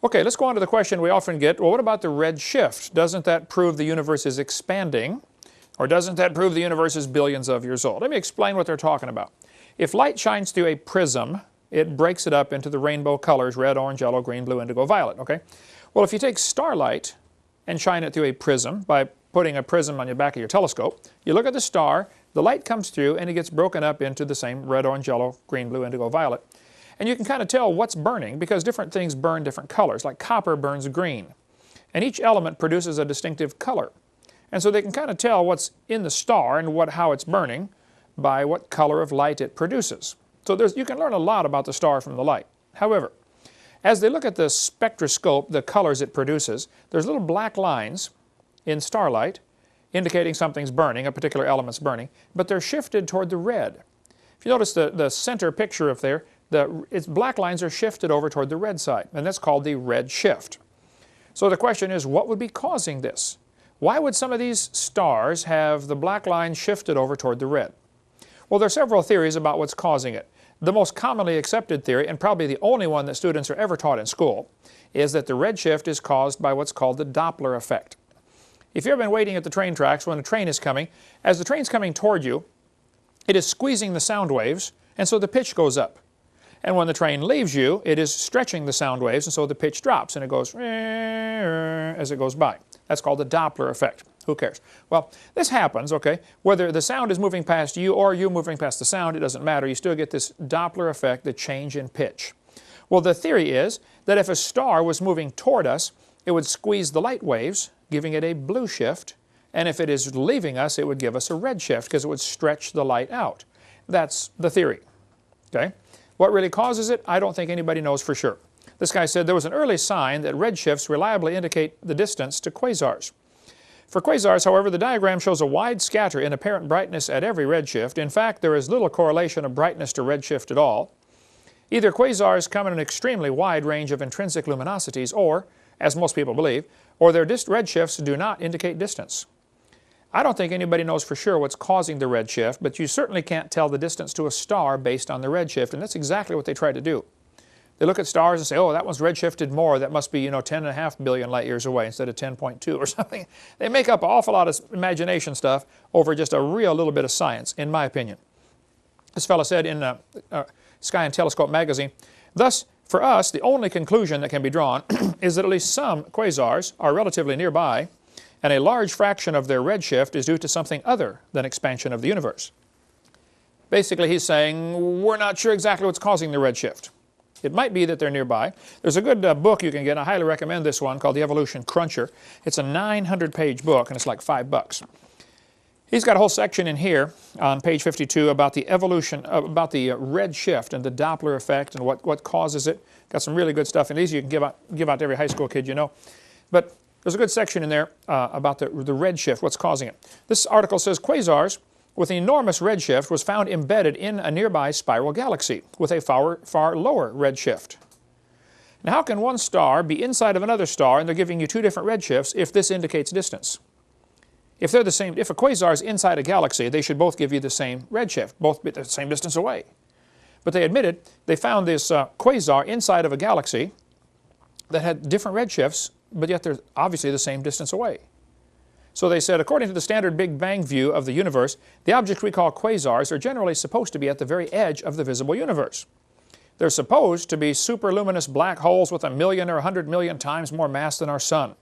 Okay, let's go on to the question we often get, well, what about the red shift? Doesn't that prove the universe is expanding? Or doesn't that prove the universe is billions of years old? Let me explain what they're talking about. If light shines through a prism, it breaks it up into the rainbow colors, red, orange, yellow, green, blue, indigo, violet, okay? Well, if you take starlight and shine it through a prism by putting a prism on the back of your telescope, you look at the star, the light comes through and it gets broken up into the same red, orange, yellow, green, blue, indigo, violet. And you can kind of tell what's burning because different things burn different colors, like copper burns green. And each element produces a distinctive color. And so they can kind of tell what's in the star and how it's burning by what color of light it produces. So you can learn a lot about the star from the light. However, as they look at the spectroscope, the colors it produces, there's little black lines in starlight indicating something's burning, a particular element's burning, but they're shifted toward the red. If you notice the center picture up there, its black lines are shifted over toward the red side, and that's called the red shift. So the question is, what would be causing this? Why would some of these stars have the black lines shifted over toward the red? Well, there are several theories about what's causing it. The most commonly accepted theory, and probably the only one that students are ever taught in school, is that the red shift is caused by what's called the Doppler effect. If you've ever been waiting at the train tracks when a train is coming, as the train's coming toward you, it is squeezing the sound waves, and so the pitch goes up. And when the train leaves you, it is stretching the sound waves, and so the pitch drops, and it goes as it goes by. That's called the Doppler effect. Who cares? Well, this happens, okay, whether the sound is moving past you or you moving past the sound, it doesn't matter. You still get this Doppler effect, the change in pitch. Well, the theory is that if a star was moving toward us, it would squeeze the light waves, giving it a blue shift, and if it is leaving us, it would give us a red shift because it would stretch the light out. That's the theory, okay? What really causes it, I don't think anybody knows for sure. This guy said there was an early sign that red shifts reliably indicate the distance to quasars. For quasars, however, the diagram shows a wide scatter in apparent brightness at every redshift. In fact, there is little correlation of brightness to redshift at all. Either quasars come in an extremely wide range of intrinsic luminosities or, as most people believe, or their redshifts do not indicate distance. I don't think anybody knows for sure what's causing the redshift, but you certainly can't tell the distance to a star based on the redshift, and that's exactly what they try to do. They look at stars and say, oh, that one's redshifted more, that must be, 10.5 billion light years away instead of 10.2 or something. They make up an awful lot of imagination stuff over just a real little bit of science, in my opinion. This fellow said in Sky and Telescope magazine, thus, for us, the only conclusion that can be drawn is that at least some quasars are relatively nearby, and a large fraction of their redshift is due to something other than expansion of the universe. Basically, he's saying, we're not sure exactly what's causing the redshift. It might be that they're nearby. There's a good book you can get. I highly recommend this one called The Evolution Cruncher. It's a 900-page book, and it's like $5. He's got a whole section in here on page 52 about the evolution, about the red shift and the Doppler effect and what causes it. Got some really good stuff in these you can give out to every high school kid you know. But there's a good section in there about the red shift, what's causing it. This article says quasars with an enormous redshift was found embedded in a nearby spiral galaxy with a far lower redshift. Now, how can one star be inside of another star and they're giving you two different redshifts if this indicates distance? If they're the same, if a quasar is inside a galaxy, they should both give you the same redshift, both be the same distance away. But they admitted they found this quasar inside of a galaxy that had different redshifts, but yet they're obviously the same distance away. So they said, according to the standard Big Bang view of the universe, the objects we call quasars are generally supposed to be at the very edge of the visible universe. They're supposed to be superluminous black holes with 1 million or 100 million times more mass than our sun,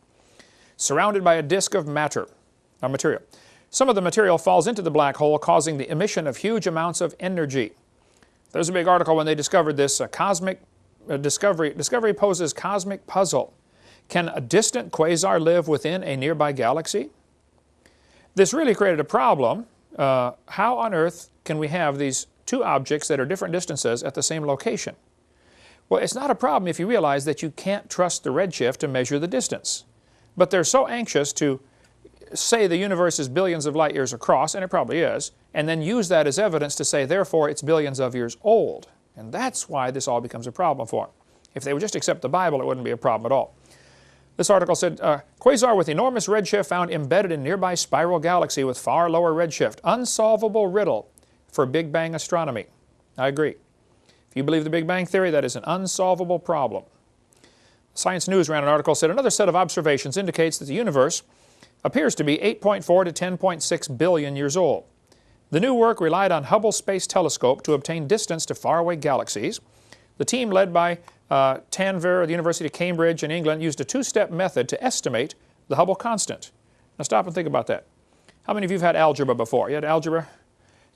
surrounded by a disk of matter, or material. Some of the material falls into the black hole, causing the emission of huge amounts of energy. There's a big article when they discovered this discovery poses cosmic puzzle. Can a distant quasar live within a nearby galaxy? This really created a problem. How on earth can we have these two objects that are different distances at the same location? Well, it's not a problem if you realize that you can't trust the redshift to measure the distance. But they're so anxious to say the universe is billions of light years across, and it probably is, and then use that as evidence to say, therefore, it's billions of years old. And that's why this all becomes a problem for them. If they would just accept the Bible, it wouldn't be a problem at all. This article said, quasar with enormous redshift found embedded in nearby spiral galaxy with far lower redshift. Unsolvable riddle for Big Bang astronomy. I agree. If you believe the Big Bang theory, that is an unsolvable problem. Science News ran an article, said another set of observations indicates that the universe appears to be 8.4 to 10.6 billion years old. The new work relied on Hubble Space Telescope to obtain distance to faraway galaxies. The team led by Tanvir, the University of Cambridge in England, used a two-step method to estimate the Hubble constant. Now stop and think about that. How many of you have had algebra before? You had algebra?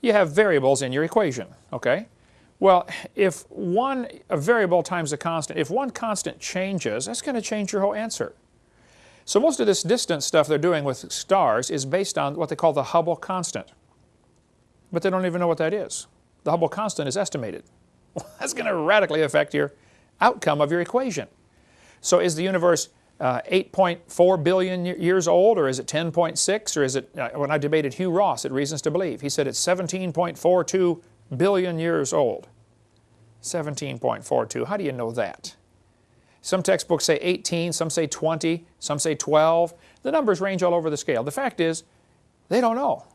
You have variables in your equation, okay? Well, if a variable times a constant, if one constant changes, that's going to change your whole answer. So most of this distance stuff they're doing with stars is based on what they call the Hubble constant. But they don't even know what that is. The Hubble constant is estimated. Well, that's going to radically affect your outcome of your equation. So is the universe 8.4 billion years old, or is it 10.6, or is it, when I debated Hugh Ross at Reasons to Believe, he said it's 17.42 billion years old. 17.42. How do you know that? Some textbooks say 18, some say 20, some say 12. The numbers range all over the scale. The fact is, they don't know.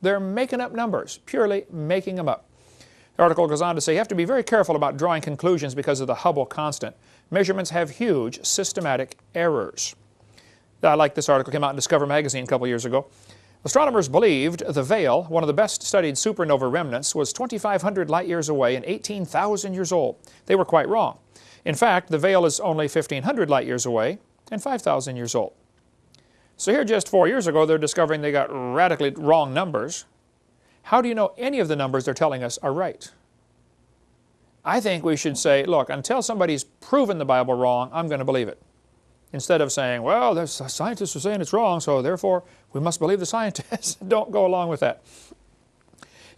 They're making up numbers, purely making them up. The article goes on to say you have to be very careful about drawing conclusions because of the Hubble constant. Measurements have huge systematic errors. I like this article, came out in Discover magazine a couple years ago. Astronomers believed the Veil, one of the best studied supernova remnants, was 2,500 light years away and 18,000 years old. They were quite wrong. In fact, the Veil is only 1,500 light years away and 5,000 years old. So here just 4 years ago, they're discovering they got radically wrong numbers. How do you know any of the numbers they're telling us are right? I think we should say, look, until somebody's proven the Bible wrong, I'm going to believe it. Instead of saying, well, the scientists are saying it's wrong, so therefore we must believe the scientists. Don't go along with that.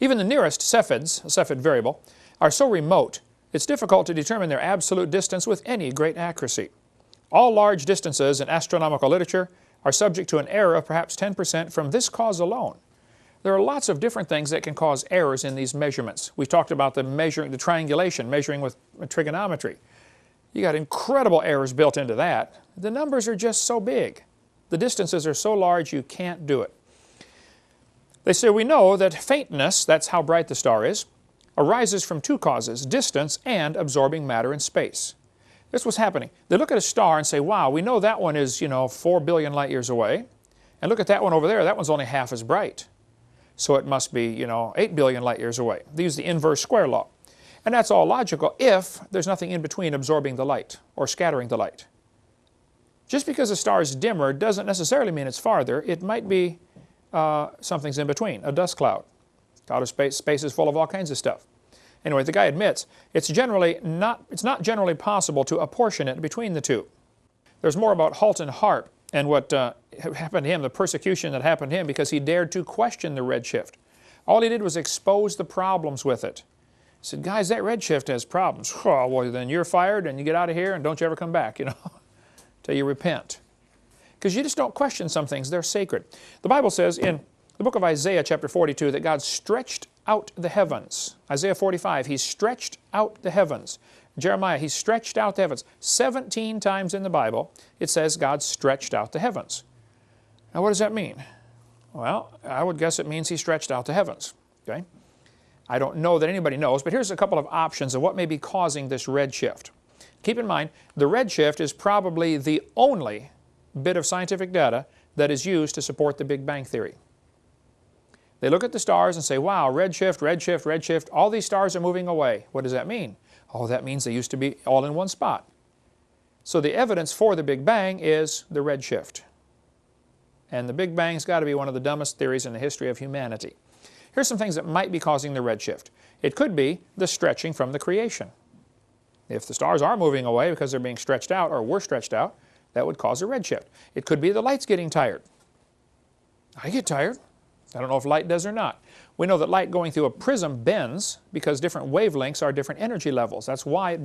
Even the nearest Cephids, a Cephid variable, are so remote, it's difficult to determine their absolute distance with any great accuracy. All large distances in astronomical literature are subject to an error of perhaps 10% from this cause alone. There are lots of different things that can cause errors in these measurements. We talked about the triangulation, measuring with trigonometry. You got incredible errors built into that. The numbers are just so big. The distances are so large you can't do it. They say we know that faintness, that's how bright the star is, arises from two causes, distance and absorbing matter in space. This was happening. They look at a star and say, wow, we know that one is, 4 billion light years away. And look at that one over there, that one's only half as bright. So it must be, 8 billion light years away. They use the inverse square law. And that's all logical if there's nothing in between absorbing the light or scattering the light. Just because a star is dimmer doesn't necessarily mean it's farther. It might be something's in between, a dust cloud. Outer space is full of all kinds of stuff. Anyway, the guy admits it's not generally possible to apportion it between the two. There's more about Halton Harp and what happened to him, the persecution that happened to him because he dared to question the redshift. All he did was expose the problems with it. He said, guys, that redshift has problems. Oh, well, then you're fired and you get out of here and don't you ever come back, till you repent. Because you just don't question some things. They're sacred. The Bible says in the book of Isaiah chapter 42 that God stretched out the heavens. Isaiah 45, He stretched out the heavens. Jeremiah, He stretched out the heavens. 17 times in the Bible it says God stretched out the heavens. Now what does that mean? Well, I would guess it means He stretched out the heavens. Okay? I don't know that anybody knows, but here's a couple of options of what may be causing this redshift. Keep in mind, the redshift is probably the only bit of scientific data that is used to support the Big Bang Theory. They look at the stars and say, wow, redshift, redshift, redshift, all these stars are moving away. What does that mean? Oh, that means they used to be all in one spot. So the evidence for the Big Bang is the redshift. And the Big Bang's got to be one of the dumbest theories in the history of humanity. Here's some things that might be causing the redshift. It could be the stretching from the creation. If the stars are moving away because they're being stretched out or were stretched out, that would cause a redshift. It could be the light's getting tired. I get tired. I don't know if light does or not. We know that light going through a prism bends because different wavelengths are different energy levels. That's why it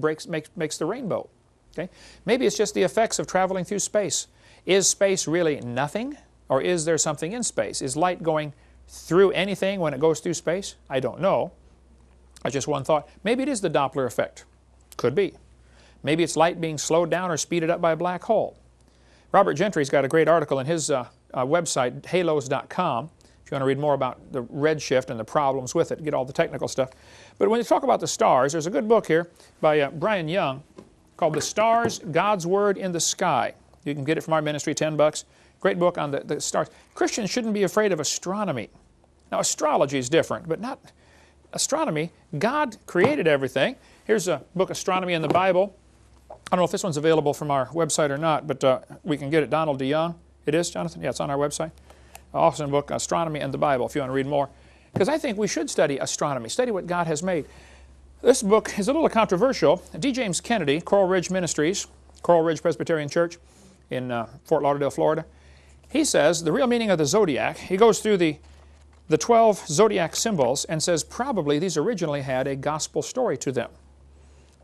makes the rainbow. Okay? Maybe it's just the effects of traveling through space. Is space really nothing? Or is there something in space? Is light going through anything when it goes through space? I don't know. I just one thought. Maybe it is the Doppler effect. Could be. Maybe it's light being slowed down or speeded up by a black hole. Robert Gentry's got a great article in his website, halos.com. If you want to read more about the redshift and the problems with it, get all the technical stuff. But when you talk about the stars, there's a good book here by Brian Young called The Stars, God's Word in the Sky. You can get it from our ministry, $10. Great book on the stars. Christians shouldn't be afraid of astronomy. Now, astrology is different, but not astronomy. God created everything. Here's a book, Astronomy in the Bible. I don't know if this one's available from our website or not, but we can get it. Donald DeYoung. It is, Jonathan? Yeah, it's on our website. Awesome book, Astronomy and the Bible, if you want to read more. Because I think we should study astronomy, study what God has made. This book is a little controversial. D. James Kennedy, Coral Ridge Ministries, Coral Ridge Presbyterian Church in Fort Lauderdale, Florida. He says the real meaning of the zodiac, he goes through the 12 zodiac symbols and says probably these originally had a gospel story to them,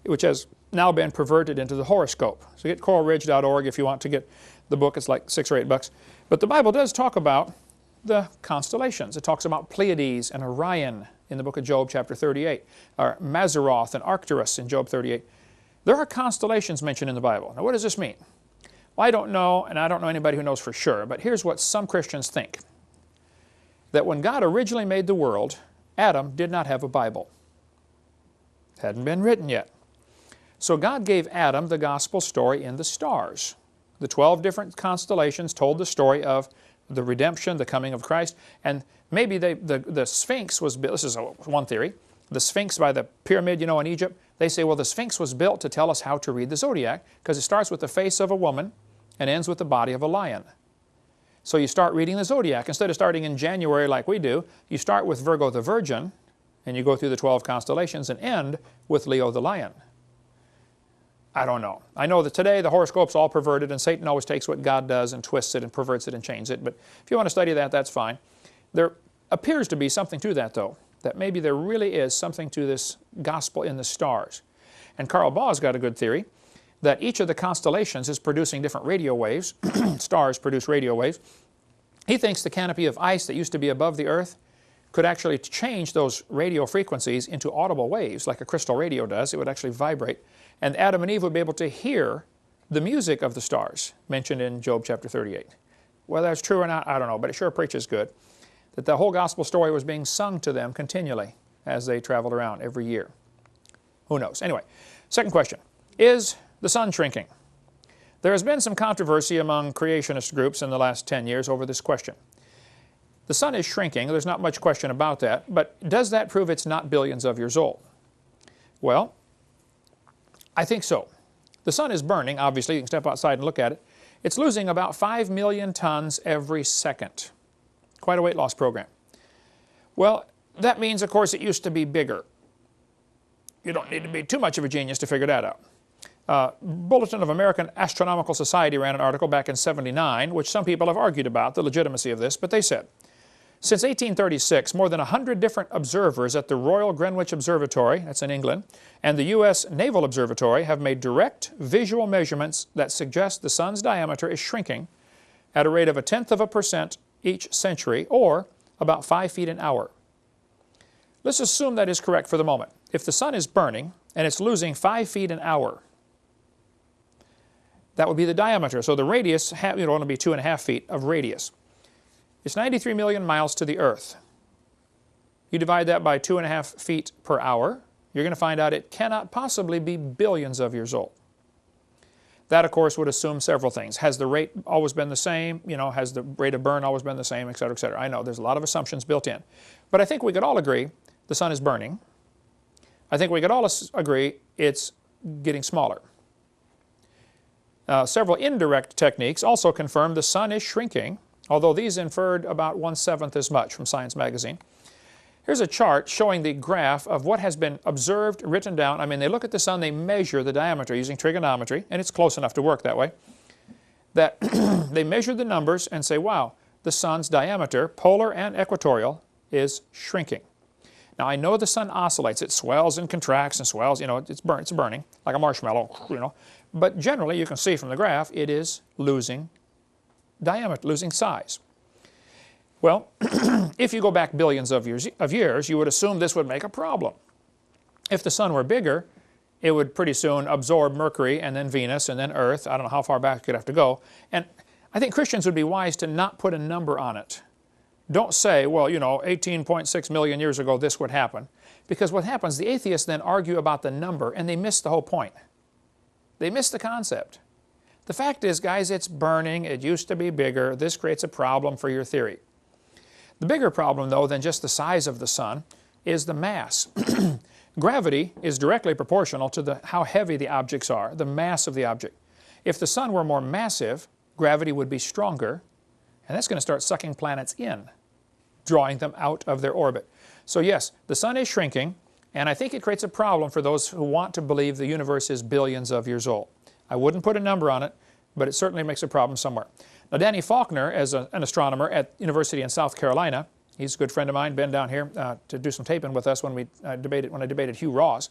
which has now been perverted into the horoscope. So get coralridge.org if you want to get the book. It's like $6 or $8. But the Bible does talk about the constellations. It talks about Pleiades and Orion in the book of Job, chapter 38, or Mazzaroth and Arcturus in Job 38. There are constellations mentioned in the Bible. Now, what does this mean? Well, I don't know, and I don't know anybody who knows for sure, but here's what some Christians think. That when God originally made the world, Adam did not have a Bible. It hadn't been written yet. So God gave Adam the gospel story in the stars. The 12 different constellations told the story of the redemption, the coming of Christ, and maybe the Sphinx was built. This is one theory. The Sphinx by the pyramid, you know, in Egypt, they say, well, the Sphinx was built to tell us how to read the zodiac because it starts with the face of a woman and ends with the body of a lion. So you start reading the zodiac. Instead of starting in January like we do, you start with Virgo the Virgin, and you go through the 12 constellations and end with Leo the Lion. I don't know. I know that today the horoscope's all perverted, and Satan always takes what God does and twists it and perverts it and changes it. But if you want to study that, that's fine. There appears to be something to that, though, that maybe there really is something to this gospel in the stars. And Carl Baugh's got a good theory that each of the constellations is producing different radio waves. Stars produce radio waves. He thinks the canopy of ice that used to be above the earth could actually change those radio frequencies into audible waves like a crystal radio does. It would actually vibrate. And Adam and Eve would be able to hear the music of the stars mentioned in Job chapter 38. Whether that's true or not, I don't know, but it sure preaches good. That the whole gospel story was being sung to them continually as they traveled around every year. Who knows? Anyway, second question. Is the sun shrinking? There has been some controversy among creationist groups in the last 10 years over this question. The sun is shrinking. There's not much question about that. But does that prove it's not billions of years old? Well, I think so. The sun is burning, obviously. You can step outside and look at it. It's losing about 5 million tons every second. Quite a weight loss program. Well, that means, of course, it used to be bigger. You don't need to be too much of a genius to figure that out. Bulletin of American Astronomical Society ran an article back in '79, which some people have argued about the legitimacy of this, but they said, since 1836, more than 100 different observers at the Royal Greenwich Observatory, that's in England, and the U.S. Naval Observatory have made direct visual measurements that suggest the sun's diameter is shrinking at a rate of 0.1% each century, or about 5 feet an hour. Let's assume that is correct for the moment. If the sun is burning and it's losing 5 feet an hour, that would be the diameter. So the radius would only be 2.5 feet of radius. It's 93 million miles to the Earth. You divide that by 2.5 feet per hour, you're going to find out it cannot possibly be billions of years old. That, of course, would assume several things. Has the rate always been the same? You know, has the rate of burn always been the same, et cetera, et cetera. I know there's a lot of assumptions built in. But I think we could all agree the sun is burning. I think we could all agree it's getting smaller. Several indirect techniques also confirm the sun is shrinking, although these inferred about 1/7 as much from Science magazine. Here's a chart showing the graph of what has been observed, written down. I mean, they look at the sun, they measure the diameter using trigonometry, and it's close enough to work that way, that they measure the numbers and say, wow, the sun's diameter, polar and equatorial, is shrinking. Now, I know the sun oscillates. It swells and contracts and swells. You know, it's burning like a marshmallow, you know. But generally, you can see from the graph, it is losing diameter, losing size. Well, if you go back billions of years, you would assume this would make a problem. If the sun were bigger, it would pretty soon absorb Mercury and then Venus and then Earth. I don't know how far back you'd have to go. And I think Christians would be wise to not put a number on it. Don't say, well, you know, 18.6 million years ago this would happen. Because what happens, the atheists then argue about the number and they miss the whole point. They miss the concept. The fact is, guys, it's burning. It used to be bigger. This creates a problem for your theory. The bigger problem, though, than just the size of the sun is the mass. Gravity is directly proportional to how heavy the objects are, the mass of the object. If the sun were more massive, gravity would be stronger, and that's going to start sucking planets in, drawing them out of their orbit. So yes, the sun is shrinking, and I think it creates a problem for those who want to believe the universe is billions of years old. I wouldn't put a number on it, but it certainly makes a problem somewhere. Now, Danny Faulkner, as an astronomer at University in South Carolina, he's a good friend of mine, been down here to do some taping with us when I debated Hugh Ross.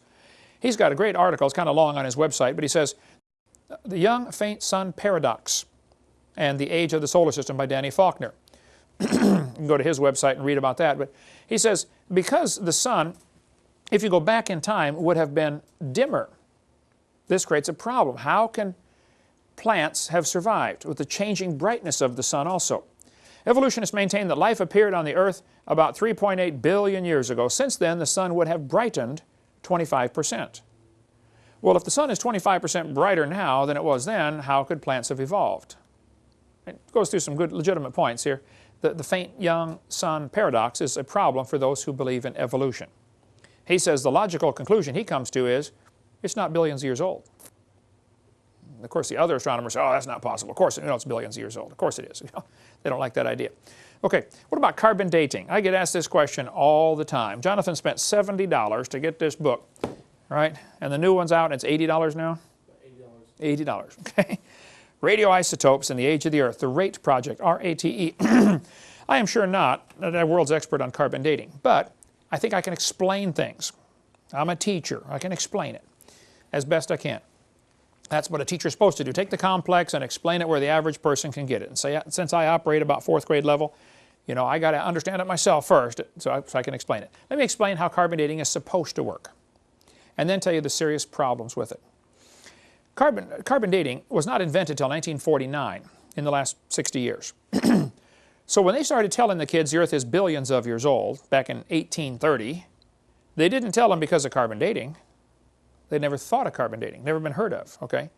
He's got a great article, it's kind of long on his website, but he says, The Young Faint Sun Paradox and the Age of the Solar System by Danny Faulkner. You can go to his website and read about that. But he says, because the sun, if you go back in time, would have been dimmer, this creates a problem. How can plants have survived with the changing brightness of the sun also? Evolutionists maintain that life appeared on the Earth about 3.8 billion years ago. Since then, the sun would have brightened 25%. Well, if the sun is 25% brighter now than it was then, how could plants have evolved? It goes through some good legitimate points here. The faint young sun paradox is a problem for those who believe in evolution. He says the logical conclusion he comes to is, it's not billions of years old. Of course, the other astronomers say, oh, that's not possible. Of course, it's billions of years old. Of course it is. They don't like that idea. Okay, what about carbon dating? I get asked this question all the time. Jonathan spent $70 to get this book, right? And the new one's out, and it's $80 now? $80. $80, okay. Radioisotopes in the Age of the Earth, the RATE project, R-A-T-E. I am sure not a world's expert on carbon dating, but I think I can explain things. I'm a teacher. I can explain it as best I can. That's what a teacher's supposed to do. Take the complex and explain it where the average person can get it. And say, since I operate about 4th grade level, I got to understand it myself first so I can explain it. Let me explain how carbon dating is supposed to work, and then tell you the serious problems with it. Carbon dating was not invented until 1949, in the last 60 years. So when they started telling the kids the Earth is billions of years old, back in 1830, they didn't tell them because of carbon dating. They'd never thought of carbon dating, never been heard of, okay?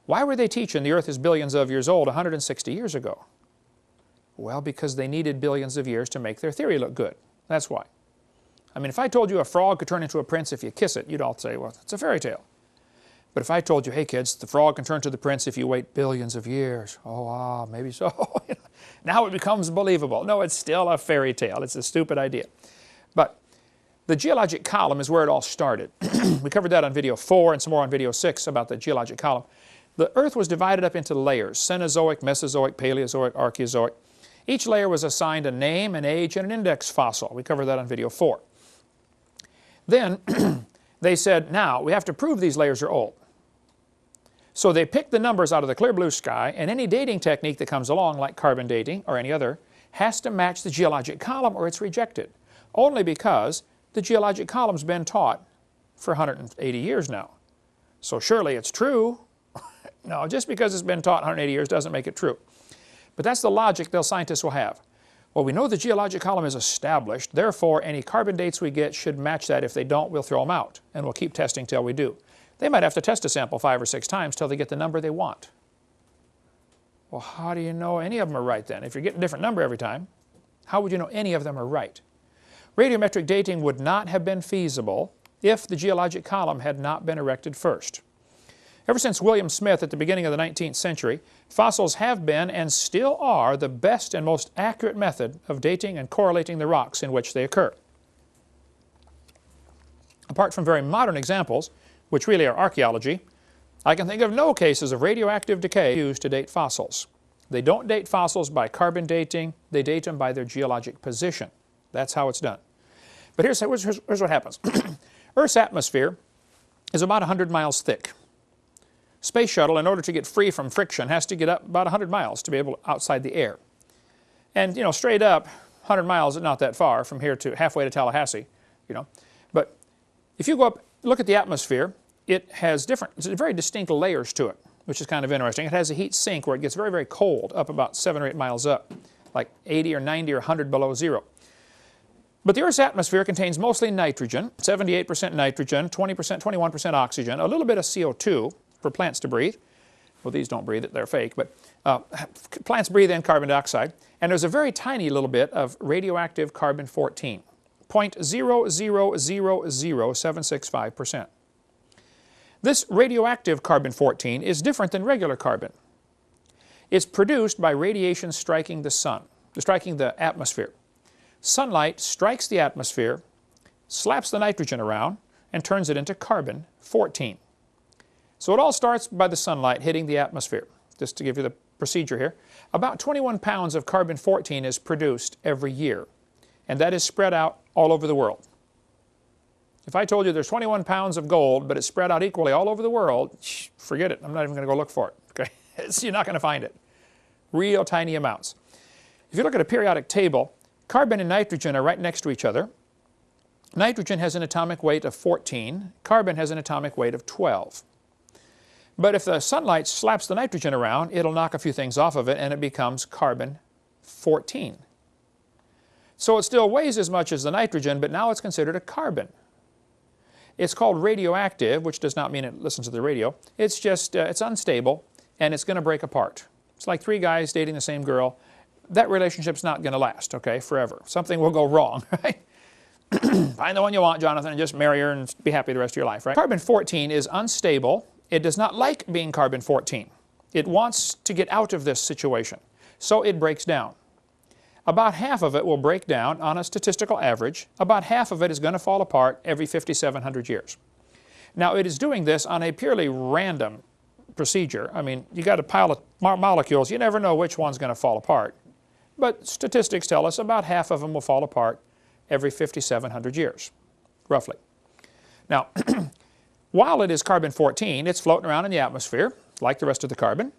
Why were they teaching the Earth is billions of years old 160 years ago? Well, because they needed billions of years to make their theory look good. That's why. I mean, if I told you a frog could turn into a prince if you kiss it, you'd all say, well, it's a fairy tale. But if I told you, hey kids, the frog can turn to the prince if you wait billions of years. Oh, maybe so. Now it becomes believable. No, it's still a fairy tale. It's a stupid idea. But the geologic column is where it all started. We covered that on video 4 and some more on video 6 about the geologic column. The Earth was divided up into layers, Cenozoic, Mesozoic, Paleozoic, Archeozoic. Each layer was assigned a name, an age, and an index fossil. We covered that on video 4. Then they said, now we have to prove these layers are old. So they picked the numbers out of the clear blue sky, and any dating technique that comes along, like carbon dating or any other, has to match the geologic column or it's rejected. Only because the geologic column's been taught for 180 years now. So surely it's true. No, just because it's been taught 180 years doesn't make it true. But that's the logic those scientists will have. Well, we know the geologic column is established, therefore any carbon dates we get should match that. If they don't, we'll throw them out, and we'll keep testing till we do. They might have to test a sample 5 or 6 times till they get the number they want. Well, how do you know any of them are right then? If you're getting a different number every time, how would you know any of them are right? Radiometric dating would not have been feasible if the geologic column had not been erected first. Ever since William Smith at the beginning of the 19th century, fossils have been and still are the best and most accurate method of dating and correlating the rocks in which they occur. Apart from very modern examples, which really are archaeology, I can think of no cases of radioactive decay used to date fossils. They don't date fossils by carbon dating, they date them by their geologic position. That's how it's done. But here's what happens. Earth's atmosphere is about 100 miles thick. Space shuttle, in order to get free from friction, has to get up about 100 miles to be able to outside the air. And, straight up, 100 miles is not that far from here to halfway to Tallahassee, But if you go up, look at the atmosphere, it has very distinct layers to it, which is kind of interesting. It has a heat sink where it gets very, very cold, up about 7 or 8 miles up, like 80 or 90 or 100 below zero. But the Earth's atmosphere contains mostly nitrogen, 78% nitrogen, 21% oxygen, a little bit of CO2, for plants to breathe. Well, these don't breathe it, they're fake, but plants breathe in carbon dioxide, and there's a very tiny little bit of radioactive carbon-14, 0.0000765%. This radioactive carbon-14 is different than regular carbon. It's produced by radiation striking the sun, striking the atmosphere. Sunlight strikes the atmosphere, slaps the nitrogen around, and turns it into carbon-14. So it all starts by the sunlight hitting the atmosphere. Just to give you the procedure here, about 21 pounds of carbon-14 is produced every year, and that is spread out all over the world. If I told you there's 21 pounds of gold, but it's spread out equally all over the world, forget it. I'm not even going to go look for it. Okay? You're not going to find it. Real tiny amounts. If you look at a periodic table, carbon and nitrogen are right next to each other. Nitrogen has an atomic weight of 14. Carbon has an atomic weight of 12. But if the sunlight slaps the nitrogen around, it'll knock a few things off of it, and it becomes carbon-14. So it still weighs as much as the nitrogen, but now it's considered a carbon. It's called radioactive, which does not mean it listens to the radio. It's just, it's unstable, and it's going to break apart. It's like three guys dating the same girl. That relationship's not going to last, okay, forever. Something will go wrong, right? Find the one you want, Jonathan, and just marry her and be happy the rest of your life, right? Carbon-14 is unstable. It does not like being carbon-14. It wants to get out of this situation, so it breaks down. About half of it will break down on a statistical average. About half of it is going to fall apart every 5,700 years. Now, it is doing this on a purely random procedure. I mean, you got a pile of molecules. You never know which one's going to fall apart. But statistics tell us about half of them will fall apart every 5,700 years, roughly. Now, while it is carbon-14, it's floating around in the atmosphere, like the rest of the carbon,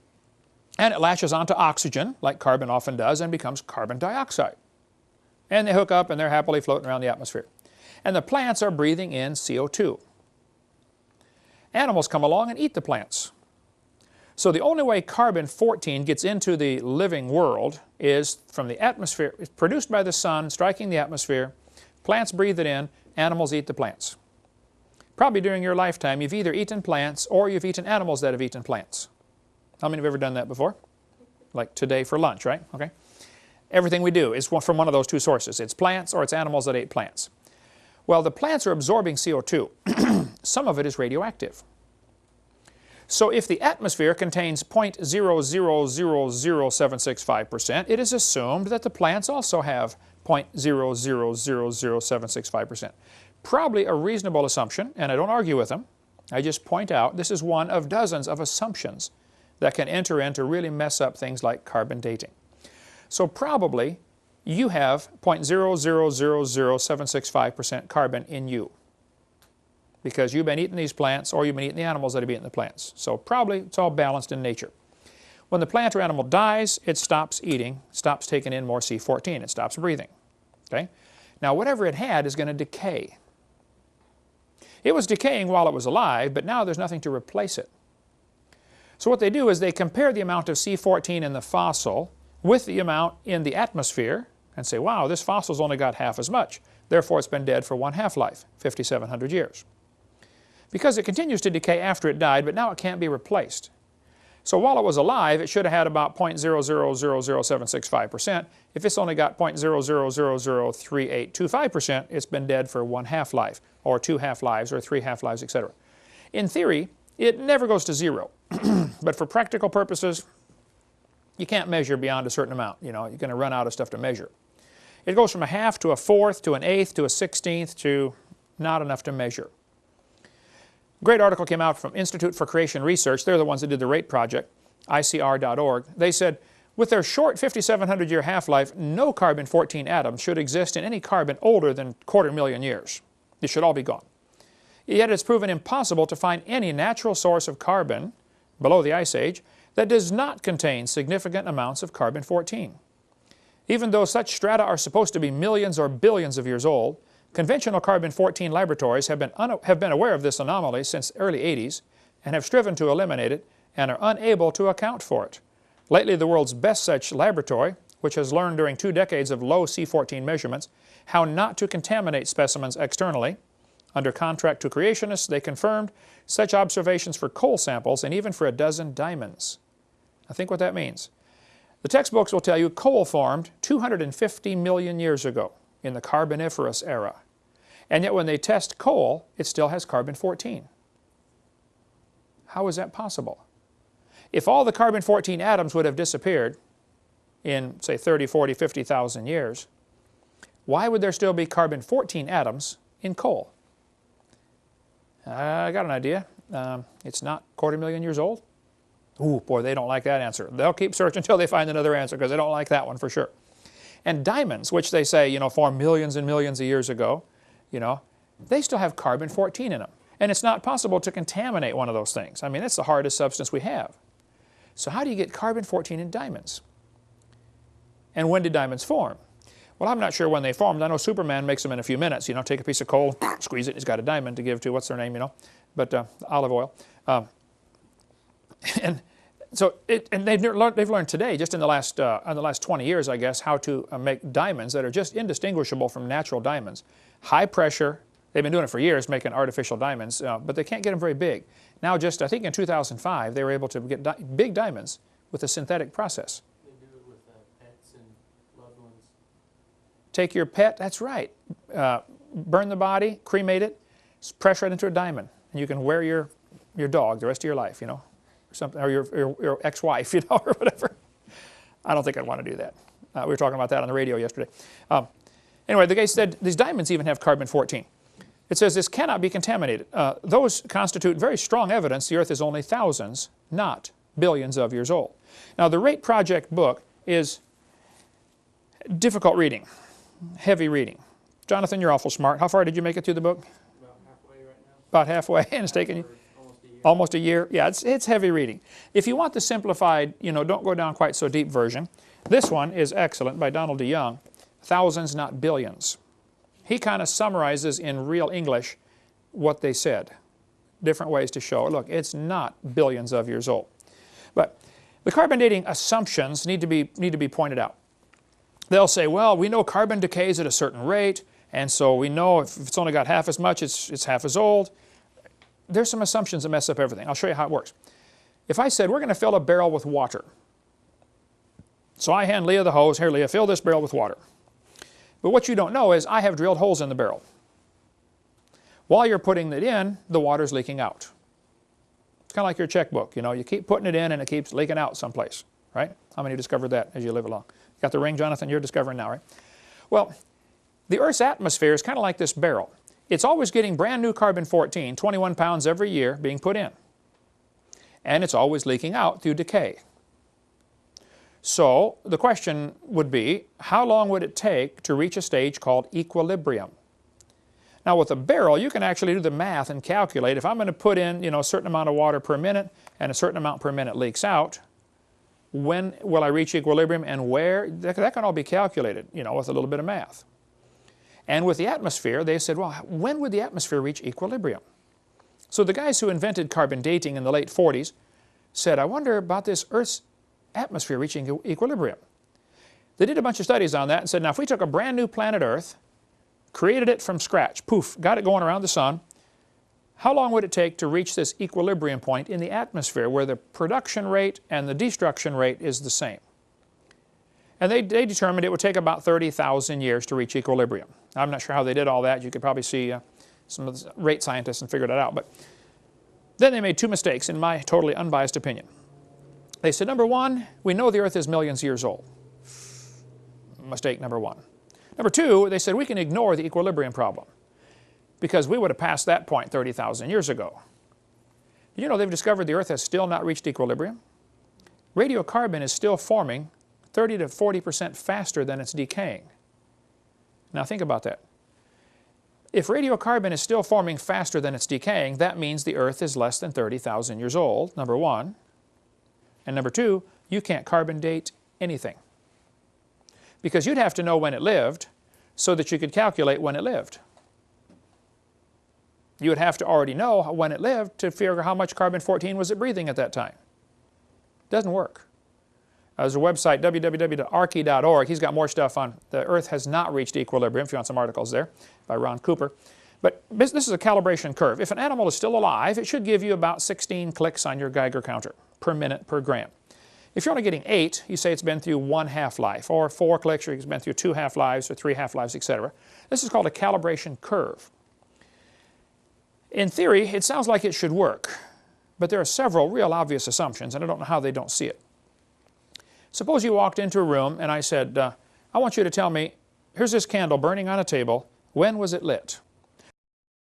and it latches onto oxygen, like carbon often does, and becomes carbon dioxide. And they hook up, and they're happily floating around the atmosphere. And the plants are breathing in CO2. Animals come along and eat the plants. So the only way carbon-14 gets into the living world is from the atmosphere. It's produced by the sun, striking the atmosphere. Plants breathe it in, animals eat the plants. Probably during your lifetime, you've either eaten plants or you've eaten animals that have eaten plants. How many have ever done that before? Like today for lunch, right? Okay. Everything we do is from one of those two sources. It's plants or it's animals that ate plants. Well, the plants are absorbing CO2. Some of it is radioactive. So if the atmosphere contains 0.0000765%, it is assumed that the plants also have 0.0000765%. Probably a reasonable assumption, and I don't argue with them. I just point out this is one of dozens of assumptions that can enter in to really mess up things like carbon dating. So probably you have 0.0000765% carbon in you, because you've been eating these plants or you've been eating the animals that have eaten the plants. So probably it's all balanced in nature. When the plant or animal dies, it stops eating, stops taking in more C14, it stops breathing. Okay? Now whatever it had is going to decay. It was decaying while it was alive, but now there's nothing to replace it. So what they do is they compare the amount of C14 in the fossil with the amount in the atmosphere and say, wow, this fossil's only got half as much. Therefore, it's been dead for one half-life, 5,700 years. Because it continues to decay after it died, but now it can't be replaced. So while it was alive, it should have had about 0.0000765%. If it's only got 0.0003825%, it's been dead for one half-life, or two half-lives, or three half-lives, etc. In theory, it never goes to zero. But for practical purposes, you can't measure beyond a certain amount. You know, you're going to run out of stuff to measure. It goes from a half to a fourth to an eighth to a 16th to not enough to measure. A great article came out from Institute for Creation Research. They're the ones that did the RATE project, ICR.org. They said, with their short 5,700-year half-life, no carbon-14 atoms should exist in any carbon older than 250,000 years. They should all be gone. Yet it's proven impossible to find any natural source of carbon below the Ice Age that does not contain significant amounts of carbon-14. Even though such strata are supposed to be millions or billions of years old, conventional carbon-14 laboratories have been aware of this anomaly since the early 80s and have striven to eliminate it and are unable to account for it. Lately, the world's best such laboratory, which has learned during 2 decades of low C14 measurements how not to contaminate specimens externally, Under contract to creationists, they confirmed such observations for coal samples and even for a dozen diamonds. Now think what that means. The textbooks will tell you coal formed 250 million years ago in the Carboniferous era. And yet when they test coal, it still has carbon-14. How is that possible? If all the carbon-14 atoms would have disappeared in, say, 30, 40, 50,000 years, why would there still be carbon-14 atoms in coal? I got an idea. It's not 250,000 years old. Ooh, boy, they don't like that answer. They'll keep searching until they find another answer because they don't like that one for sure. And diamonds, which they say, formed millions and millions of years ago, they still have carbon-14 in them. And it's not possible to contaminate one of those things. I mean, that's the hardest substance we have. So how do you get carbon-14 in diamonds? And when did diamonds form? Well, I'm not sure when they formed. I know Superman makes them in a few minutes. Take a piece of coal, squeeze it, he's got a diamond to give to, what's their name, but olive oil. And so they've learned today, just in the last 20 years, I guess, how to make diamonds that are just indistinguishable from natural diamonds. High pressure. They've been doing it for years, making artificial diamonds, but they can't get them very big. Now, I think in 2005, they were able to get big diamonds with a synthetic process. They do it with pets and loved ones. Take your pet, that's right, burn the body, cremate it, press right into a diamond, and you can wear your dog the rest of your life, or something, or your ex-wife, or whatever. I don't think I'd want to do that. We were talking about that on the radio yesterday. Anyway, the guy said these diamonds even have carbon-14. It says this cannot be contaminated. Those constitute very strong evidence the Earth is only thousands, not billions of years old. Now, the Rate Project book is difficult reading, heavy reading. Jonathan, you're awful smart. How far did you make it through the book? About halfway right now. About halfway, and it's taken you almost a year. Yeah, it's heavy reading. If you want the simplified, don't go down quite so deep version, this one is excellent by Donald DeYoung, Thousands, Not Billions. He kind of summarizes in real English what they said. Different ways to show, look, it's not billions of years old. But the carbon dating assumptions need to be pointed out. They'll say, well, we know carbon decays at a certain rate, and so we know if it's only got half as much, it's half as old. There's some assumptions that mess up everything. I'll show you how it works. If I said, we're going to fill a barrel with water. So I hand Leah the hose. Here, Leah, fill this barrel with water. But what you don't know is I have drilled holes in the barrel. While you're putting it in, the water's leaking out. It's kind of like your checkbook. You keep putting it in and it keeps leaking out someplace, right? How many discovered that as you live along? Got the ring, Jonathan? You're discovering now, right? Well, the Earth's atmosphere is kind of like this barrel. It's always getting brand new carbon-14, 21 pounds every year, being put in. And it's always leaking out through decay. So the question would be, how long would it take to reach a stage called equilibrium? Now with a barrel, you can actually do the math and calculate. If I'm going to put in a certain amount of water per minute and a certain amount per minute leaks out, when will I reach equilibrium and where? That can all be calculated, with a little bit of math. And with the atmosphere, they said, well, when would the atmosphere reach equilibrium? So the guys who invented carbon dating in the late 40s said, I wonder about this Earth's atmosphere reaching equilibrium. They did a bunch of studies on that and said, now if we took a brand new planet Earth, created it from scratch, poof, got it going around the sun, how long would it take to reach this equilibrium point in the atmosphere where the production rate and the destruction rate is the same? And they determined it would take about 30,000 years to reach equilibrium. I'm not sure how they did all that. You could probably see some of the rate scientists and figure that out. But then they made two mistakes in my totally unbiased opinion. They said, number one, we know the Earth is millions of years old. Mistake number one. Number two, they said we can ignore the equilibrium problem because we would have passed that point 30,000 years ago. You know they've discovered the Earth has still not reached equilibrium? Radiocarbon is still forming 30 to 40% faster than it's decaying. Now think about that. If radiocarbon is still forming faster than it's decaying, that means the Earth is less than 30,000 years old, number one. And number two, you can't carbon date anything. Because you'd have to know when it lived so that you could calculate when it lived. You would have to already know when it lived to figure how much carbon-14 was it breathing at that time. Doesn't work. There's a website, www.archi.org. He's got more stuff on the Earth has not reached equilibrium, if you want some articles there, by Ron Cooper. But this is a calibration curve. If an animal is still alive, it should give you about 16 clicks on your Geiger counter per minute per gram. If you're only getting 8, you say it's been through 1 half-life, or 4 clicks, or it's been through 2 half-lives, or 3 half-lives, etc. This is called a calibration curve. In theory, it sounds like it should work, but there are several real obvious assumptions, and I don't know how they don't see it. Suppose you walked into a room and I said, I want you to tell me, here's this candle burning on a table, when was it lit?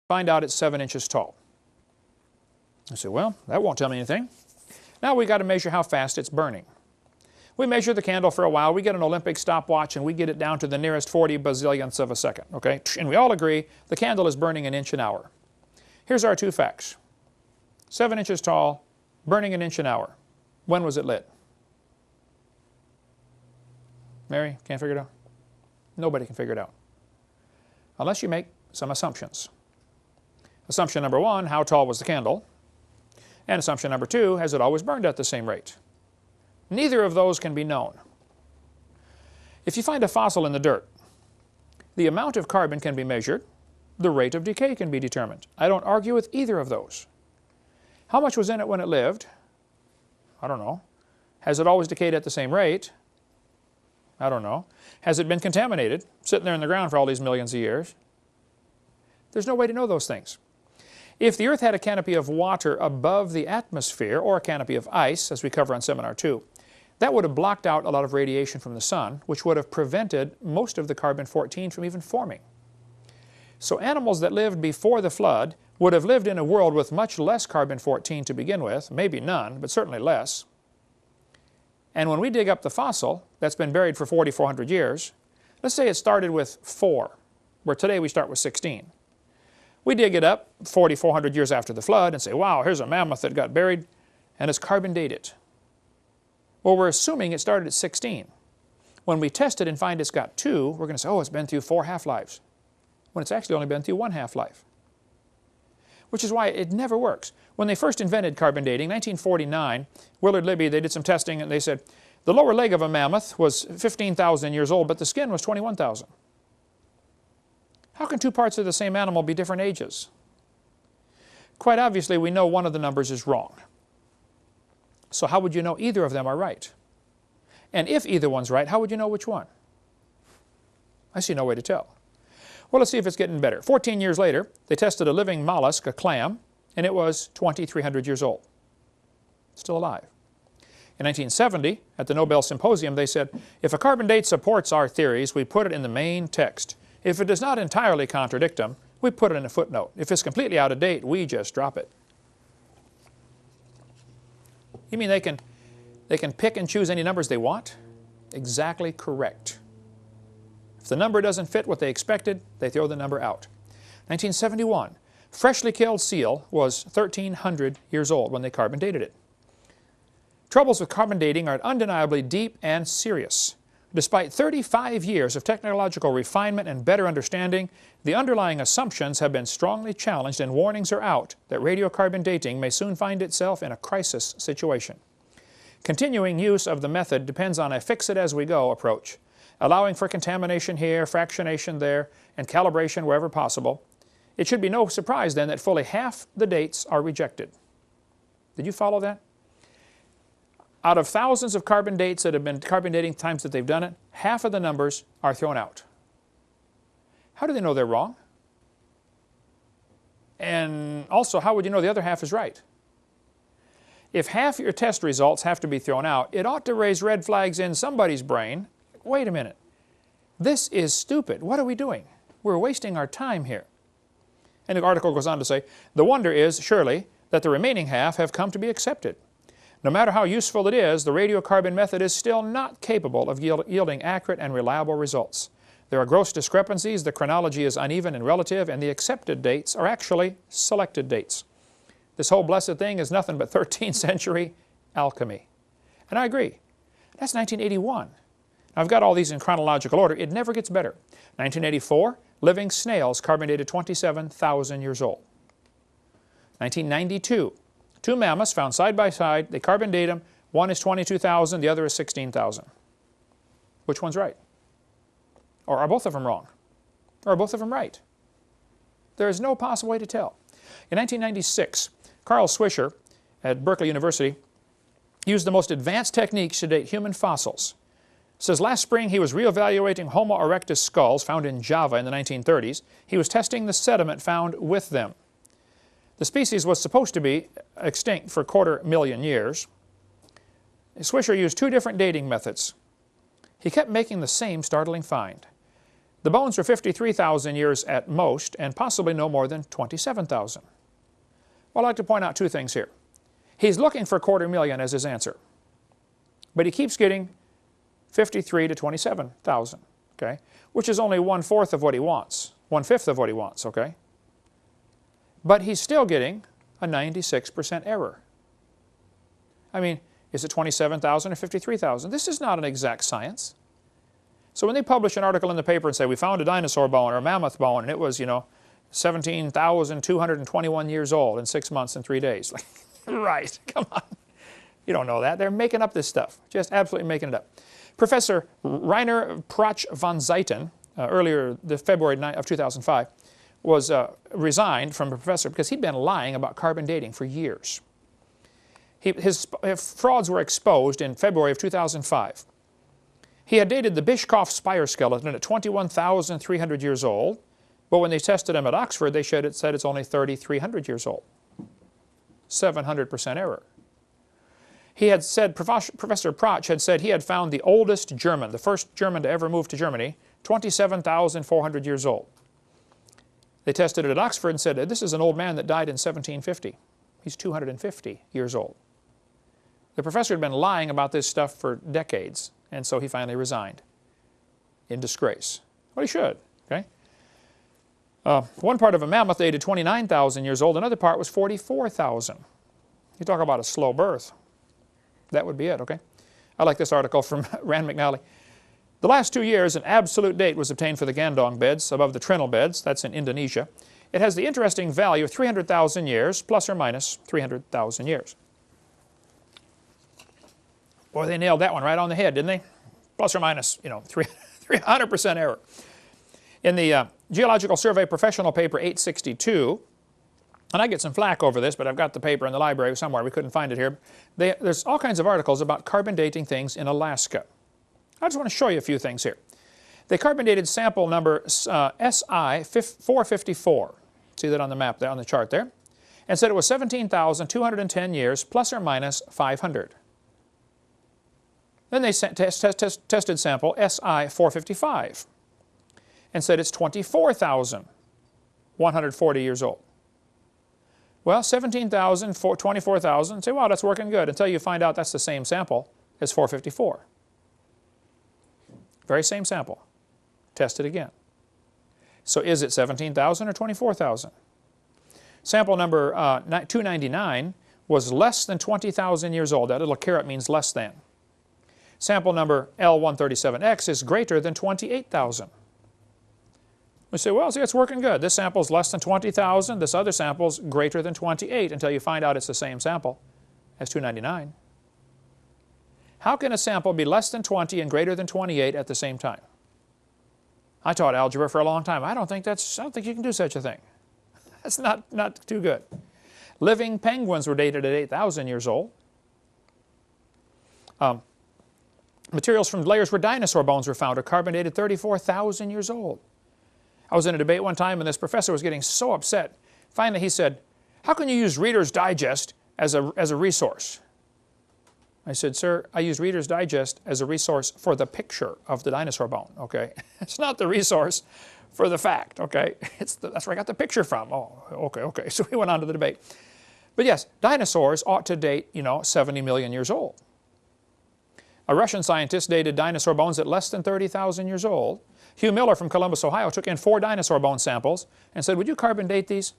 Find out it's 7 inches tall. I said, well, that won't tell me anything. Now we've got to measure how fast it's burning. We measure the candle for a while, we get an Olympic stopwatch and we get it down to the nearest 40 bazillionths of a second, okay? And we all agree the candle is burning 1 inch an hour. Here's our 2 facts. 7 inches tall, burning 1 inch an hour. When was it lit? Mary, can't figure it out? Nobody can figure it out. Unless you make some assumptions. Assumption number 1, how tall was the candle? And assumption number 2, has it always burned at the same rate? Neither of those can be known. If you find a fossil in the dirt, the amount of carbon can be measured, the rate of decay can be determined. I don't argue with either of those. How much was in it when it lived? I don't know. Has it always decayed at the same rate? I don't know. Has it been contaminated, sitting there in the ground for all these millions of years? There's no way to know those things. If the Earth had a canopy of water above the atmosphere, or a canopy of ice, as we cover on Seminar 2, that would have blocked out a lot of radiation from the sun, which would have prevented most of the carbon-14 from even forming. So animals that lived before the flood would have lived in a world with much less carbon-14 to begin with, maybe none, but certainly less. And when we dig up the fossil that's been buried for 4,400 years, let's say it started with 4, where today we start with 16. We dig it up 4,400 years after the flood and say, wow, here's a mammoth that got buried, and it's carbon dated. Well, we're assuming it started at 16. When we test it and find it's got 2, we're going to say, oh, it's been through 4 half-lives, when it's actually only been through 1 half-life. Which is why it never works. When they first invented carbon dating, 1949, Willard Libby, they did some testing and they said, the lower leg of a mammoth was 15,000 years old, but the skin was 21,000. How can 2 parts of the same animal be different ages? Quite obviously, we know one of the numbers is wrong. So how would you know either of them are right? And if either one's right, how would you know which one? I see no way to tell. Well, let's see if it's getting better. 14 years later, they tested a living mollusk, a clam, and it was 2,300 years old. Still alive. In 1970, at the Nobel Symposium, they said, if a carbon date supports our theories, we put it in the main text. If it does not entirely contradict them, we put it in a footnote. If it's completely out of date, we just drop it. You mean they can pick and choose any numbers they want? Exactly correct. If the number doesn't fit what they expected, they throw the number out. 1971, freshly killed seal was 1,300 years old when they carbon dated it. Troubles with carbon dating are undeniably deep and serious. Despite 35 years of technological refinement and better understanding, the underlying assumptions have been strongly challenged and warnings are out that radiocarbon dating may soon find itself in a crisis situation. Continuing use of the method depends on a fix-it-as-we-go approach, allowing for contamination here, fractionation there, and calibration wherever possible. It should be no surprise then that fully half the dates are rejected. Did you follow that? Out of thousands of carbon dates that have been carbon dating times that they've done it, half of the numbers are thrown out. How do they know they're wrong? And also, how would you know the other half is right? If half your test results have to be thrown out, it ought to raise red flags in somebody's brain. Wait a minute. This is stupid. What are we doing? We're wasting our time here. And the article goes on to say, the wonder is, surely, that the remaining half have come to be accepted. No matter how useful it is, the radiocarbon method is still not capable of yielding accurate and reliable results. There are gross discrepancies, the chronology is uneven and relative, and the accepted dates are actually selected dates. This whole blessed thing is nothing but 13th century alchemy. And I agree. That's 1981. I've got all these in chronological order. It never gets better. 1984, living snails carbon dated 27,000 years old. 1992, 2 mammoths found side by side. They carbon date them. One is 22,000, the other is 16,000. Which one's right? Or are both of them wrong? Or are both of them right? There is no possible way to tell. In 1996, Carl Swisher at Berkeley University used the most advanced techniques to date human fossils. It says last spring he was reevaluating Homo erectus skulls found in Java in the 1930s. He was testing the sediment found with them. The species was supposed to be extinct for 250,000 years. Swisher used two different dating methods. He kept making the same startling find. The bones were 53,000 years at most, and possibly no more than 27,000. Well, I'd like to point out two things here. He's looking for 250,000 as his answer, but he keeps getting 53 to 27,000, okay, which is only 1/4 of what he wants, 1/5 of what he wants, okay? But he's still getting a 96% error. I mean, is it 27,000 or 53,000? This is not an exact science. So when they publish an article in the paper and say, we found a dinosaur bone or a mammoth bone, and it was, 17,221 years old in 6 months and 3 days. Right, come on. You don't know that. They're making up this stuff, just absolutely making it up. Professor Rainer Prach von Zeiten, earlier this February of 2005, was resigned from a professor because he'd been lying about carbon dating for years. His frauds were exposed in February of 2005. He had dated the Bischoff spire skeleton at 21,300 years old, but when they tested him at Oxford, they said it's only 3,300 years old. 700% error. He had said, Professor Prach had said he had found the oldest German, the first German to ever move to Germany, 27,400 years old. They tested it at Oxford and said, this is an old man that died in 1750. He's 250 years old. The professor had been lying about this stuff for decades, and so he finally resigned in disgrace. Well, he should, okay? One part of a mammoth dated 29,000 years old, another part was 44,000. You talk about a slow birth. That would be it, okay? I like this article from Rand McNally. The last 2 years, an absolute date was obtained for the Gandong beds above the Trinil beds. That's in Indonesia. It has the interesting value of 300,000 years, plus or minus 300,000 years. Boy, they nailed that one right on the head, didn't they? Plus or minus, 300% error. In the Geological Survey Professional Paper 862, and I get some flack over this, but I've got the paper in the library somewhere. We couldn't find it here. There's all kinds of articles about carbon dating things in Alaska. I just want to show you a few things here. They carbon dated sample number SI454. See that on the map there, on the chart there? And said it was 17,210 years, plus or minus 500. Then they tested sample SI455 and said it's 24,140 years old. Well, 17,000, 24,000, say, wow, that's working good, until you find out that's the same sample as 454. Very same sample. Test it again. So is it 17,000 or 24,000? Sample number 299 was less than 20,000 years old. That little caret means less than. Sample number L137X is greater than 28,000. We say, well, see, it's working good. This sample is less than 20,000. This other sample is greater than 28, until you find out it's the same sample as 299. How can a sample be less than 20 and greater than 28 at the same time? I taught algebra for a long time. I don't think you can do such a thing. That's not too good. Living penguins were dated at 8,000 years old. Materials from layers where dinosaur bones were found are carbon dated 34,000 years old. I was in a debate one time, and this professor was getting so upset. Finally, he said, how can you use Reader's Digest as a resource? I said, sir, I use Reader's Digest as a resource for the picture of the dinosaur bone, okay? It's not the resource for the fact, okay? That's where I got the picture from. Oh, okay. So we went on to the debate. But yes, dinosaurs ought to date, 70 million years old. A Russian scientist dated dinosaur bones at less than 30,000 years old. Hugh Miller from Columbus, Ohio, took in 4 dinosaur bone samples and said, would you carbon date these?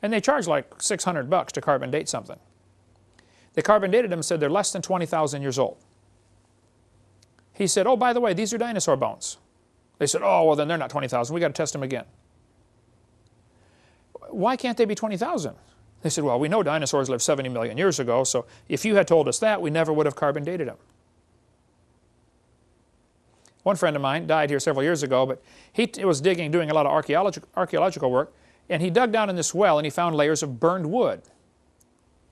And they charge like $600 to carbon date something. They carbon dated them and said they're less than 20,000 years old. He said, oh, by the way, these are dinosaur bones. They said, oh, well, then they're not 20,000. We've got to test them again. Why can't they be 20,000? They said, well, we know dinosaurs lived 70 million years ago, so if you had told us that, we never would have carbon dated them. One friend of mine died here several years ago, but he was doing a lot of archaeological work, And he dug down in this well and he found layers of burned wood,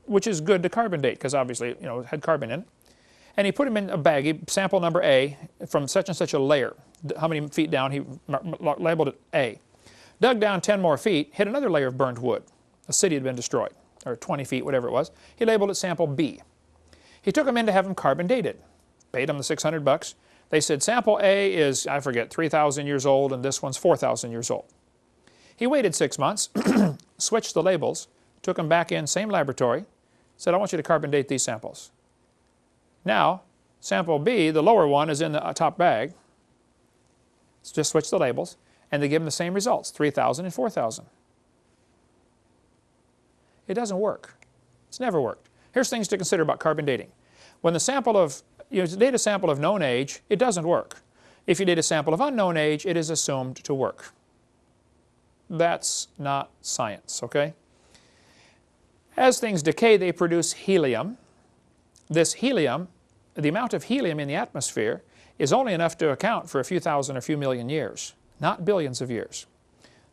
which is good to carbon date because obviously, you know, it had carbon in it. And he put them in a baggie, sample number A, from such and such a layer. How many feet down? He labeled it A. Dug down 10 more feet, hit another layer of burned wood. A city had been destroyed, or 20 feet, whatever it was. He labeled it sample B. He took them in to have them carbon dated. Paid them the $600. They said sample A is, I forget, 3,000 years old and this one's 4,000 years old. He waited 6 months, switched the labels, took them back in, same laboratory, said, I want you to carbon date these samples. Now, sample B, the lower one, is in the top bag. Just switch the labels, and they give them the same results, 3,000 and 4,000. It doesn't work. It's never worked. Here's things to consider about carbon dating. When the sample of, you date a sample of known age, it doesn't work. If you date a sample of unknown age, it is assumed to work. That's not science, okay? As things decay, they produce helium. This helium, the amount of helium in the atmosphere is only enough to account for a few thousand or few million years, not billions of years.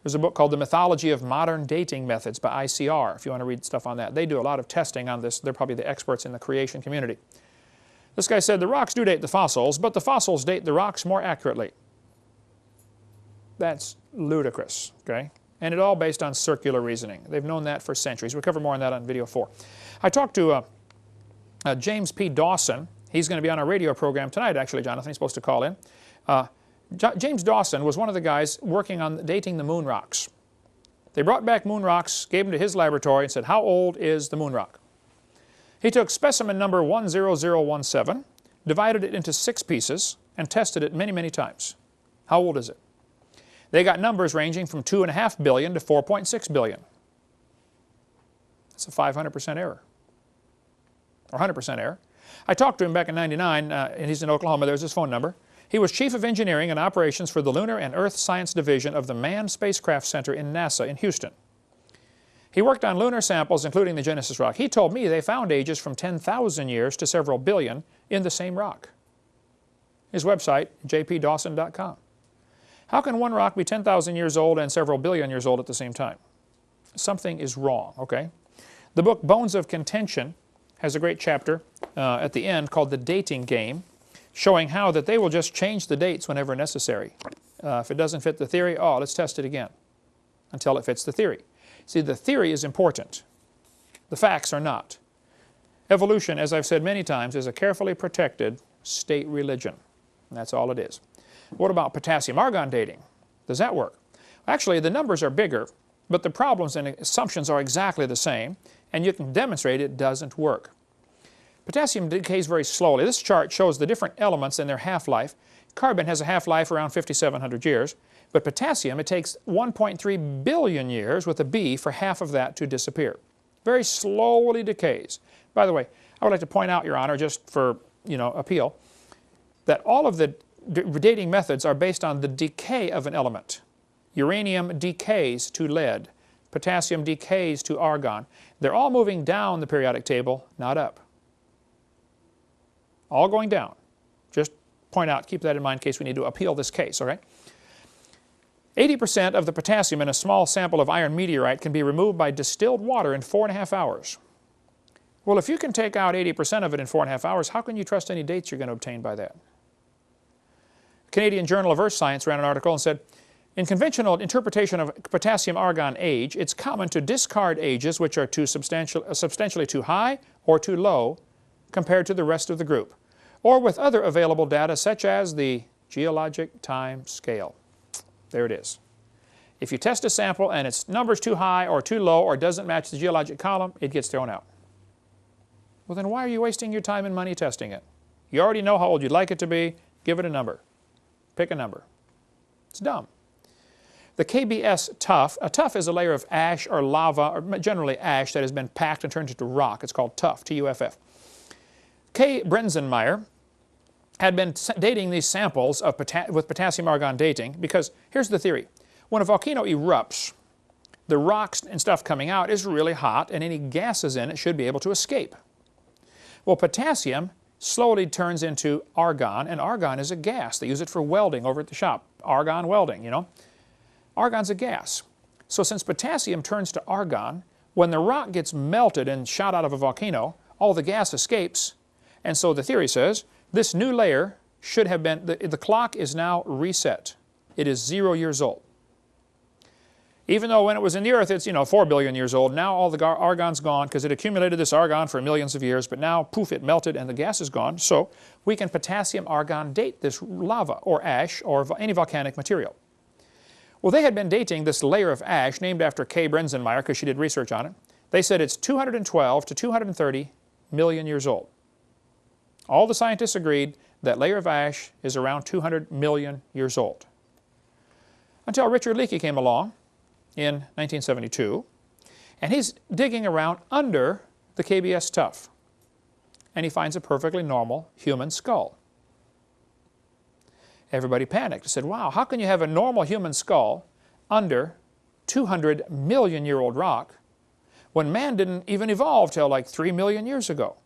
There's a book called The Mythology of Modern Dating Methods by ICR, if you want to read stuff on that. They do a lot of testing on this. They're probably the experts in the creation community. This guy said the rocks do date the fossils, but the fossils date the rocks more accurately. That's ludicrous, okay? And it all based on circular reasoning. They've known that for centuries. We'll cover more on that on video 4. I talked to James P. Dawson. He's going to be on our radio program tonight, actually, Jonathan. He's supposed to call in. James Dawson was one of the guys working on dating the moon rocks. They brought back moon rocks, gave them to his laboratory, and said, how old is the moon rock? He took specimen number 10017, divided it into 6 pieces, and tested it many, many times. How old is it? They got numbers ranging from 2.5 billion to 4.6 billion. That's a 500% error, or 100% error. I talked to him back in '99, and he's in Oklahoma. There's his phone number. He was Chief of Engineering and Operations for the Lunar and Earth Science Division of the Manned Spacecraft Center in NASA in Houston. He worked on lunar samples, including the Genesis rock. He told me they found ages from 10,000 years to several billion in the same rock. His website, jpdawson.com. How can one rock be 10,000 years old and several billion years old at the same time? Something is wrong, okay? The book Bones of Contention has a great chapter at the end called The Dating Game, showing how that they will just change the dates whenever necessary. If it doesn't fit the theory, oh, let's test it again until it fits the theory. See, the theory is important. The facts are not. Evolution, as I've said many times, is a carefully protected state religion. And that's all it is. What about potassium-argon dating? Does that work? Actually, the numbers are bigger, but the problems and assumptions are exactly the same, and you can demonstrate it doesn't work. Potassium decays very slowly. This chart shows the different elements and their half-life. Carbon has a half-life around 5,700 years, but potassium, it takes 1.3 billion years with a B for half of that to disappear. Very slowly decays. By the way, I would like to point out, Your Honor, just for, appeal, that all of the dating methods are based on the decay of an element. Uranium decays to lead. Potassium decays to argon. They're all moving down the periodic table, not up. All going down. Just point out, keep that in mind in case we need to appeal this case, okay? 80% of the potassium in a small sample of iron meteorite can be removed by distilled water in 4.5 hours. Well, if you can take out 80% of it in 4.5 hours, how can you trust any dates you're going to obtain by that? Canadian Journal of Earth Science ran an article and said, in conventional interpretation of potassium-argon age, it's common to discard ages which are substantially too high or too low compared to the rest of the group, or with other available data such as the geologic time scale. There it is. If you test a sample and its number's too high or too low or doesn't match the geologic column, it gets thrown out. Well, then why are you wasting your time and money testing it? You already know how old you'd like it to be. Give it a number. Pick a number. It's dumb. The KBS tuff, a tuff is a layer of ash or lava, or generally ash that has been packed and turned into rock. It's called tuff, T-U-F-F. K. Brenzenmeyer had been dating these samples of with potassium-argon dating because here's the theory. When a volcano erupts, the rocks and stuff coming out is really hot and any gases in it should be able to escape. Well, potassium slowly turns into argon, and argon is a gas. They use it for welding over at the shop. Argon welding, Argon's a gas. So since potassium turns to argon, when the rock gets melted and shot out of a volcano, all the gas escapes, and so the theory says this new layer should have been, the clock is now reset. It is 0 years old. Even though when it was in the earth it's 4 billion years old, now all the argon's gone because it accumulated this argon for millions of years, but now poof, it melted and the gas is gone. So we can potassium argon date this lava or ash or any volcanic material. Well, they had been dating this layer of ash named after Kay Brenzenmeyer because she did research on it. They said it's 212 to 230 million years old. All the scientists agreed that layer of ash is around 200 million years old. Until Richard Leakey came along in 1972, and he's digging around under the KBS tuff, and he finds a perfectly normal human skull. Everybody panicked and said, wow, how can you have a normal human skull under 200 million year old rock when man didn't even evolve till like 3 million years ago?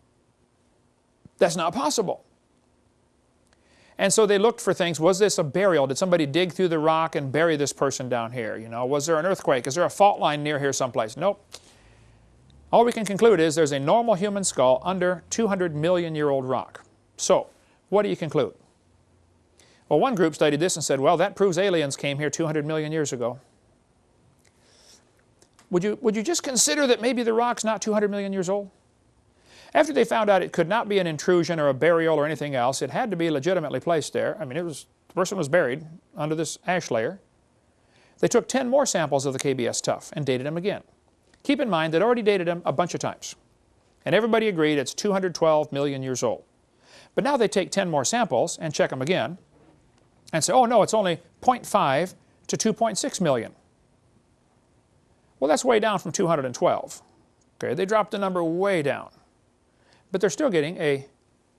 That's not possible. And so they looked for things. Was this a burial? Did somebody dig through the rock and bury this person down here? Was there an earthquake? Is there a fault line near here someplace? Nope. All we can conclude is there's a normal human skull under 200 million year old rock. So what do you conclude? Well, one group studied this and said, well, that proves aliens came here 200 million years ago. Would you just consider that maybe the rock's not 200 million years old? After they found out it could not be an intrusion or a burial or anything else, it had to be legitimately placed there. I mean, the person was buried under this ash layer. They took 10 more samples of the KBS tuff and dated them again. Keep in mind, they'd already dated them a bunch of times. And everybody agreed it's 212 million years old. But now they take 10 more samples and check them again and say, oh no, it's only 0.5 to 2.6 million. Well, that's way down from 212. Okay, they dropped the number way down. But they're still getting a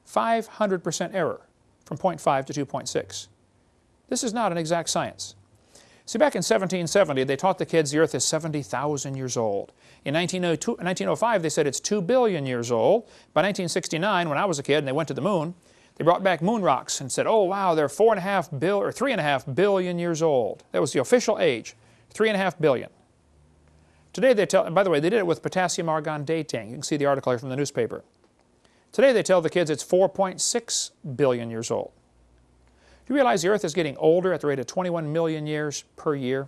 500% error from 0.5 to 2.6. This is not an exact science. See, back in 1770, they taught the kids the Earth is 70,000 years old. In 1905, they said it's 2 billion years old. By 1969, when I was a kid and they went to the moon, they brought back moon rocks and said, oh wow, they're 3.5 billion years old. That was the official age, 3.5 billion. Today they tell, and by the way, they did it with potassium argon dating. You can see the article here from the newspaper. Today they tell the kids it's 4.6 billion years old. Do you realize the Earth is getting older at the rate of 21 million years per year?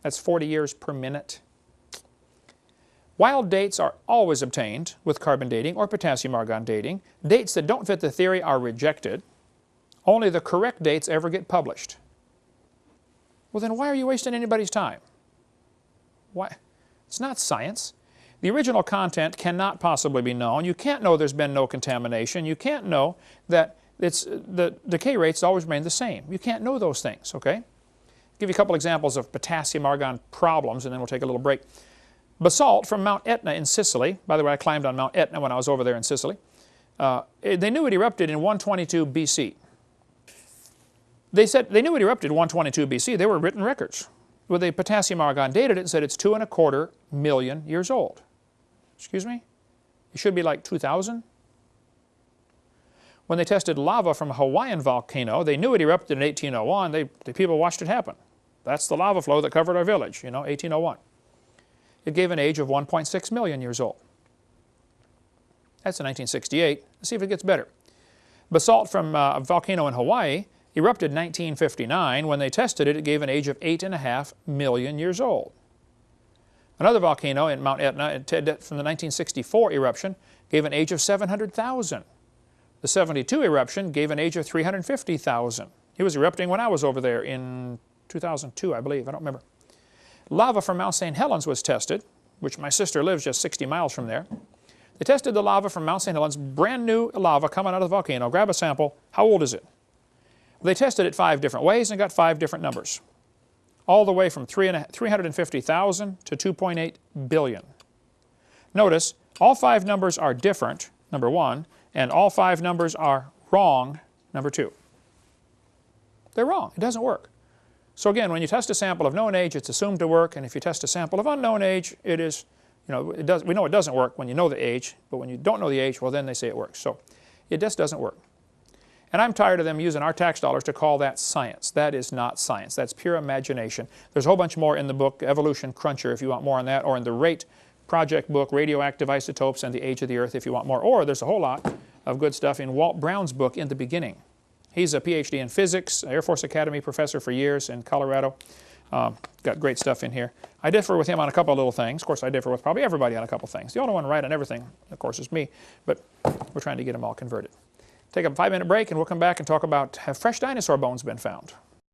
That's 40 years per minute. While dates are always obtained with carbon dating or potassium argon dating, dates that don't fit the theory are rejected. Only the correct dates ever get published. Well, then why are you wasting anybody's time? Why? It's not science. The original content cannot possibly be known. You can't know there's been no contamination. You can't know that the decay rates always remain the same. You can't know those things, okay? I'll give you a couple examples of potassium argon problems and then we'll take a little break. Basalt from Mount Etna in Sicily. By the way, I climbed on Mount Etna when I was over there in Sicily. They knew it erupted in 122 BC. They said they knew it erupted in 122 BC. There were written records. Well, the potassium argon dated it and said it's 2.25 million years old. Excuse me? It should be like 2,000. When they tested lava from a Hawaiian volcano, they knew it erupted in 1801. The people watched it happen. That's the lava flow that covered our village, 1801. It gave an age of 1.6 million years old. That's in 1968. Let's see if it gets better. Basalt from a volcano in Hawaii erupted in 1959. When they tested it, it gave an age of 8.5 million years old. Another volcano in Mount Etna from the 1964 eruption gave an age of 700,000. The 72 eruption gave an age of 350,000. It was erupting when I was over there in 2002, I believe. I don't remember. Lava from Mount St. Helens was tested, which my sister lives just 60 miles from there. They tested the lava from Mount St. Helens, brand new lava coming out of the volcano. Grab a sample. How old is it? They tested it 5 different ways and got 5 different numbers. All the way from 350,000 to 2.8 billion. Notice, all 5 numbers are different, number 1, and all 5 numbers are wrong, number 2. They're wrong. It doesn't work. So again, when you test a sample of known age, it's assumed to work, and if you test a sample of unknown age, it is, we know it doesn't work when you know the age, but when you don't know the age, well then they say it works. So it just doesn't work. And I'm tired of them using our tax dollars to call that science. That is not science. That's pure imagination. There's a whole bunch more in the book, Evolution Cruncher, if you want more on that, or in the RATE project book, Radioactive Isotopes and the Age of the Earth, if you want more. Or there's a whole lot of good stuff in Walt Brown's book, In the Beginning. He's a PhD in physics, Air Force Academy professor for years in Colorado. Got great stuff in here. I differ with him on a couple of little things. Of course, I differ with probably everybody on a couple of things. The only one right on everything, of course, is me. But we're trying to get them all converted. Take a 5-minute break, and we'll come back and talk about, have fresh dinosaur bones been found?